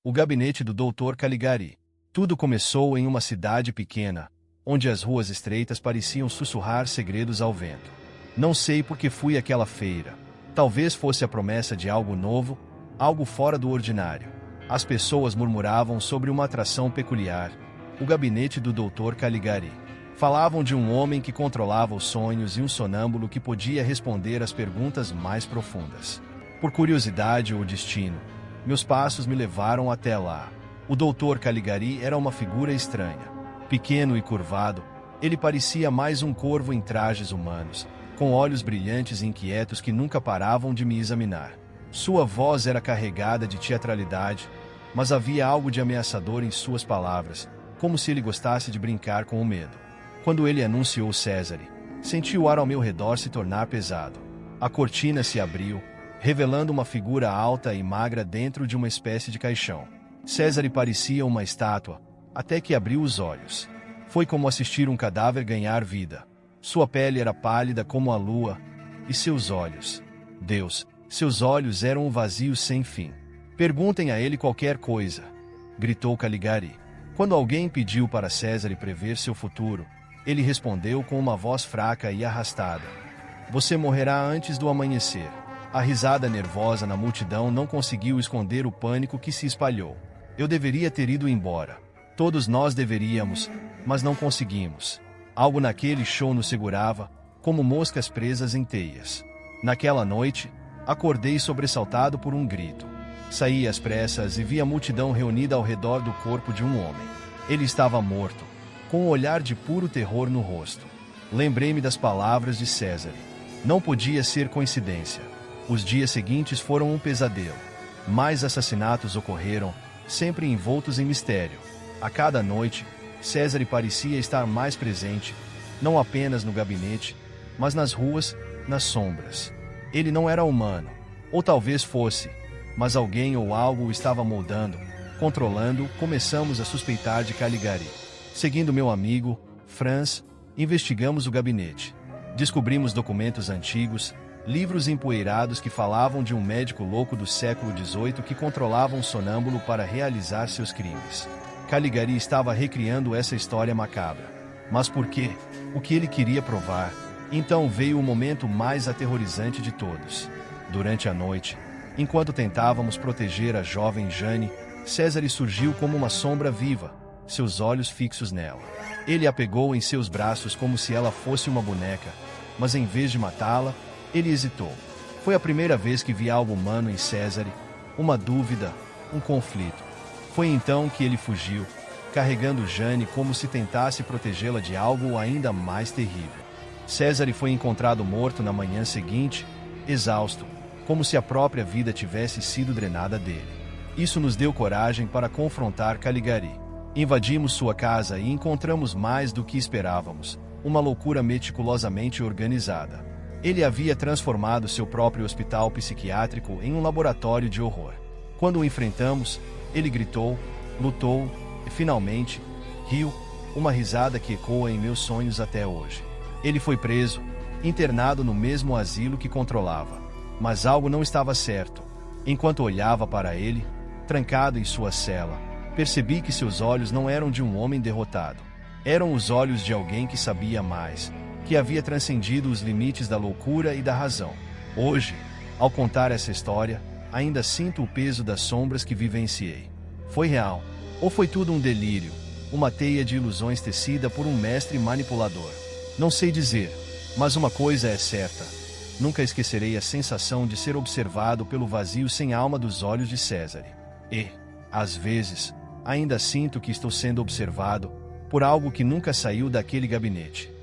O gabinete do Dr. Caligari. Tudo começou em uma cidade pequena, onde as ruas estreitas pareciam sussurrar segredos ao vento. Não sei por que fui àquela feira. Talvez fosse a promessa de algo novo, algo fora do ordinário. As pessoas murmuravam sobre uma atração peculiar, o gabinete do Dr. Caligari. Falavam de um homem que controlava os sonhos e um sonâmbulo que podia responder às perguntas mais profundas. Por curiosidade ou destino, meus passos me levaram até lá. O Dr. Caligari era uma figura estranha. Pequeno e curvado, ele parecia mais um corvo em trajes humanos, com olhos brilhantes e inquietos que nunca paravam de me examinar. Sua voz era carregada de teatralidade, mas havia algo de ameaçador em suas palavras, como se ele gostasse de brincar com o medo. Quando ele anunciou César, senti o ar ao meu redor se tornar pesado. A cortina se abriu, revelando uma figura alta e magra dentro de uma espécie de caixão. César parecia uma estátua, até que abriu os olhos. Foi como assistir um cadáver ganhar vida. Sua pele era pálida como a lua, e seus olhos... Deus, seus olhos eram um vazio sem fim. Perguntem a ele qualquer coisa, gritou Caligari. Quando alguém pediu para César prever seu futuro, ele respondeu com uma voz fraca e arrastada: você morrerá antes do amanhecer. A risada nervosa na multidão não conseguiu esconder o pânico que se espalhou. Eu deveria ter ido embora. Todos nós deveríamos, mas não conseguimos. Algo naquele show nos segurava, como moscas presas em teias. Naquela noite, acordei sobressaltado por um grito. Saí às pressas e vi a multidão reunida ao redor do corpo de um homem. Ele estava morto, com um olhar de puro terror no rosto. Lembrei-me das palavras de César. Não podia ser coincidência. Os dias seguintes foram um pesadelo. Mais assassinatos ocorreram, sempre envoltos em mistério. A cada noite, César parecia estar mais presente, não apenas no gabinete, mas nas ruas, nas sombras. Ele não era humano, ou talvez fosse, mas alguém ou algo o estava moldando, controlando. Começamos a suspeitar de Caligari. Seguindo meu amigo, Franz, investigamos o gabinete. Descobrimos documentos antigos, livros empoeirados que falavam de um médico louco do século XVIII que controlava um sonâmbulo para realizar seus crimes. Caligari estava recriando essa história macabra. Mas por quê? O que ele queria provar? Então veio o momento mais aterrorizante de todos. Durante a noite, enquanto tentávamos proteger a jovem Jane, César surgiu como uma sombra viva, seus olhos fixos nela. Ele a pegou em seus braços como se ela fosse uma boneca, mas em vez de matá-la, ele hesitou. Foi a primeira vez que vi algo humano em César, uma dúvida, um conflito. Foi então que ele fugiu, carregando Jane como se tentasse protegê-la de algo ainda mais terrível. César foi encontrado morto na manhã seguinte, exausto, como se a própria vida tivesse sido drenada dele. Isso nos deu coragem para confrontar Caligari. Invadimos sua casa e encontramos mais do que esperávamos, uma loucura meticulosamente organizada. Ele havia transformado seu próprio hospital psiquiátrico em um laboratório de horror. Quando o enfrentamos, ele gritou, lutou e, finalmente, riu, uma risada que ecoa em meus sonhos até hoje. Ele foi preso, internado no mesmo asilo que controlava. Mas algo não estava certo. Enquanto olhava para ele, trancado em sua cela, percebi que seus olhos não eram de um homem derrotado. Eram os olhos de alguém que sabia mais, que havia transcendido os limites da loucura e da razão. Hoje, ao contar essa história, ainda sinto o peso das sombras que vivenciei. Foi real? Ou foi tudo um delírio, uma teia de ilusões tecida por um mestre manipulador? Não sei dizer, mas uma coisa é certa. Nunca esquecerei a sensação de ser observado pelo vazio sem alma dos olhos de César. E, às vezes, ainda sinto que estou sendo observado por algo que nunca saiu daquele gabinete.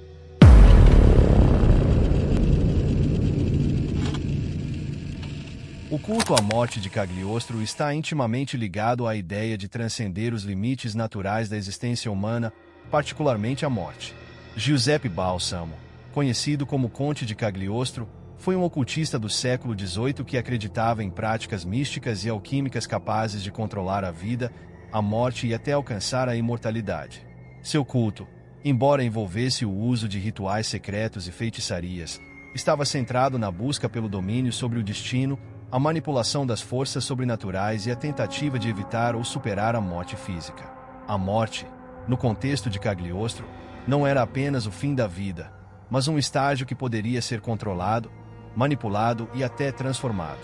O culto à morte de Cagliostro está intimamente ligado à ideia de transcender os limites naturais da existência humana, particularmente a morte. Giuseppe Balsamo, conhecido como Conde de Cagliostro, foi um ocultista do século XVIII que acreditava em práticas místicas e alquímicas capazes de controlar a vida, a morte e até alcançar a imortalidade. Seu culto, embora envolvesse o uso de rituais secretos e feitiçarias, estava centrado na busca pelo domínio sobre o destino, a manipulação das forças sobrenaturais e a tentativa de evitar ou superar a morte física. A morte, no contexto de Cagliostro, não era apenas o fim da vida, mas um estágio que poderia ser controlado, manipulado e até transformado.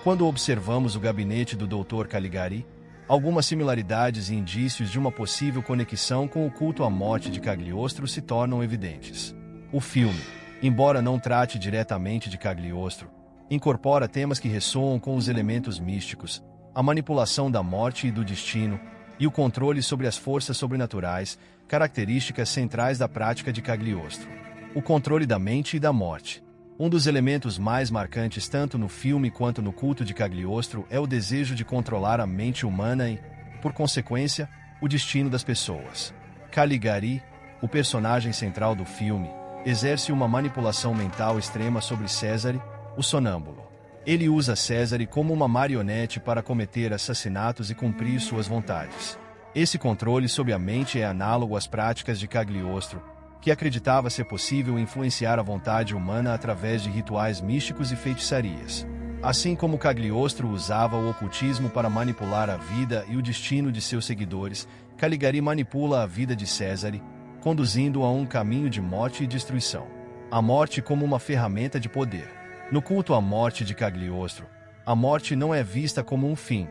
Quando observamos o gabinete do Dr. Caligari, algumas similaridades e indícios de uma possível conexão com o culto à morte de Cagliostro se tornam evidentes. O filme, embora não trate diretamente de Cagliostro, incorpora temas que ressoam com os elementos místicos, a manipulação da morte e do destino, e o controle sobre as forças sobrenaturais, características centrais da prática de Cagliostro. O controle da mente e da morte. Um dos elementos mais marcantes tanto no filme quanto no culto de Cagliostro é o desejo de controlar a mente humana e, por consequência, o destino das pessoas. Caligari, o personagem central do filme, exerce uma manipulação mental extrema sobre Cesare, o sonâmbulo. Ele usa Cesare como uma marionete para cometer assassinatos e cumprir suas vontades. Esse controle sobre a mente é análogo às práticas de Cagliostro, que acreditava ser possível influenciar a vontade humana através de rituais místicos e feitiçarias. Assim como Cagliostro usava o ocultismo para manipular a vida e o destino de seus seguidores, Caligari manipula a vida de Cesare, conduzindo-o a um caminho de morte e destruição. A morte como uma ferramenta de poder. No culto à morte de Cagliostro, a morte não é vista como um fim,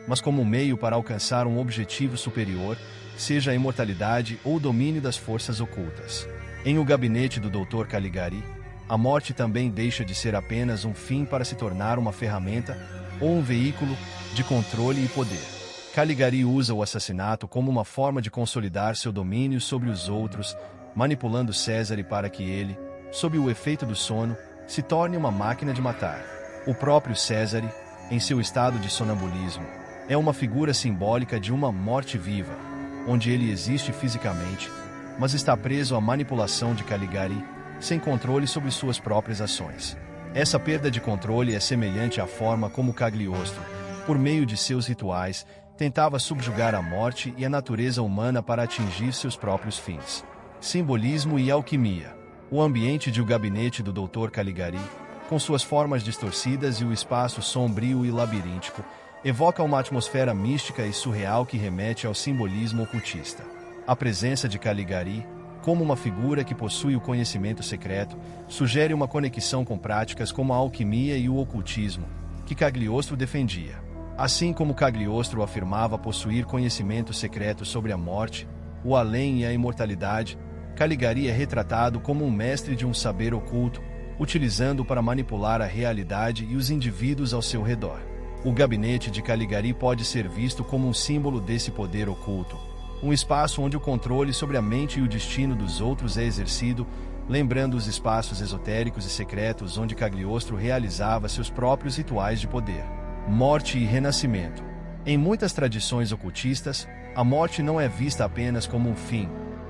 mas como um meio para alcançar um objetivo superior, seja a imortalidade ou o domínio das forças ocultas. Em O Gabinete do Dr. Caligari, a morte também deixa de ser apenas um fim para se tornar uma ferramenta ou um veículo de controle e poder. Caligari usa o assassinato como uma forma de consolidar seu domínio sobre os outros, manipulando Cesare para que ele, sob o efeito do sono, se torne uma máquina de matar. O próprio Cesare, em seu estado de sonambulismo, é uma figura simbólica de uma morte viva, onde ele existe fisicamente, mas está preso à manipulação de Caligari, sem controle sobre suas próprias ações. Essa perda de controle é semelhante à forma como Cagliostro, por meio de seus rituais, tentava subjugar a morte e a natureza humana para atingir seus próprios fins. Simbolismo e alquimia. O ambiente de O Gabinete do Dr. Caligari, com suas formas distorcidas e o espaço sombrio e labiríntico, evoca uma atmosfera mística e surreal que remete ao simbolismo ocultista. A presença de Caligari, como uma figura que possui o conhecimento secreto, sugere uma conexão com práticas como a alquimia e o ocultismo, que Cagliostro defendia. Assim como Cagliostro afirmava possuir conhecimento secreto sobre a morte, o além e a imortalidade, Caligari é retratado como um mestre de um saber oculto, utilizando-o para manipular a realidade e os indivíduos ao seu redor. O gabinete de Caligari pode ser visto como um símbolo desse poder oculto, um espaço onde o controle sobre a mente e o destino dos outros é exercido, lembrando os espaços esotéricos e secretos onde Cagliostro realizava seus próprios rituais de poder. Morte e renascimento. Em muitas tradições ocultistas, a morte não é vista apenas como um fim,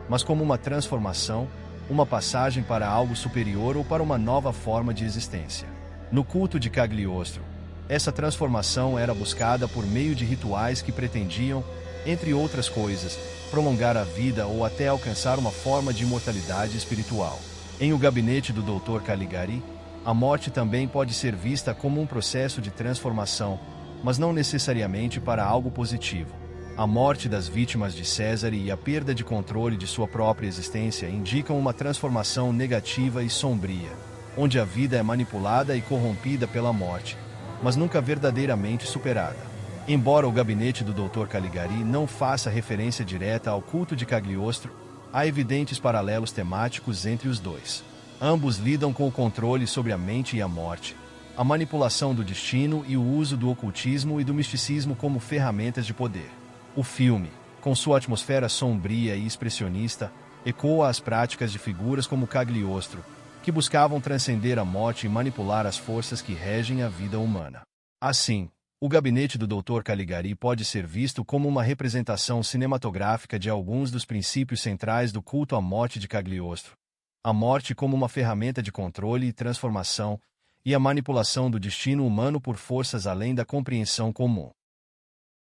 mas como uma transformação, uma passagem para algo superior ou para uma nova forma de existência. No culto de Cagliostro, essa transformação era buscada por meio de rituais que pretendiam, entre outras coisas, prolongar a vida ou até alcançar uma forma de imortalidade espiritual. Em O Gabinete do Dr. Caligari, a morte também pode ser vista como um processo de transformação, mas não necessariamente para algo positivo. A morte das vítimas de Cesare e a perda de controle de sua própria existência indicam uma transformação negativa e sombria, onde a vida é manipulada e corrompida pela morte, mas nunca verdadeiramente superada. Embora O Gabinete do Dr. Caligari não faça referência direta ao culto de Cagliostro, há evidentes paralelos temáticos entre os dois. Ambos lidam com o controle sobre a mente e a morte, a manipulação do destino e o uso do ocultismo e do misticismo como ferramentas de poder. O filme, com sua atmosfera sombria e expressionista, ecoa as práticas de figuras como Cagliostro, que buscavam transcender a morte e manipular as forças que regem a vida humana. Assim, O Gabinete do Dr. Caligari pode ser visto como uma representação cinematográfica de alguns dos princípios centrais do culto à morte de Cagliostro. A morte como uma ferramenta de controle e transformação, e a manipulação do destino humano por forças além da compreensão comum.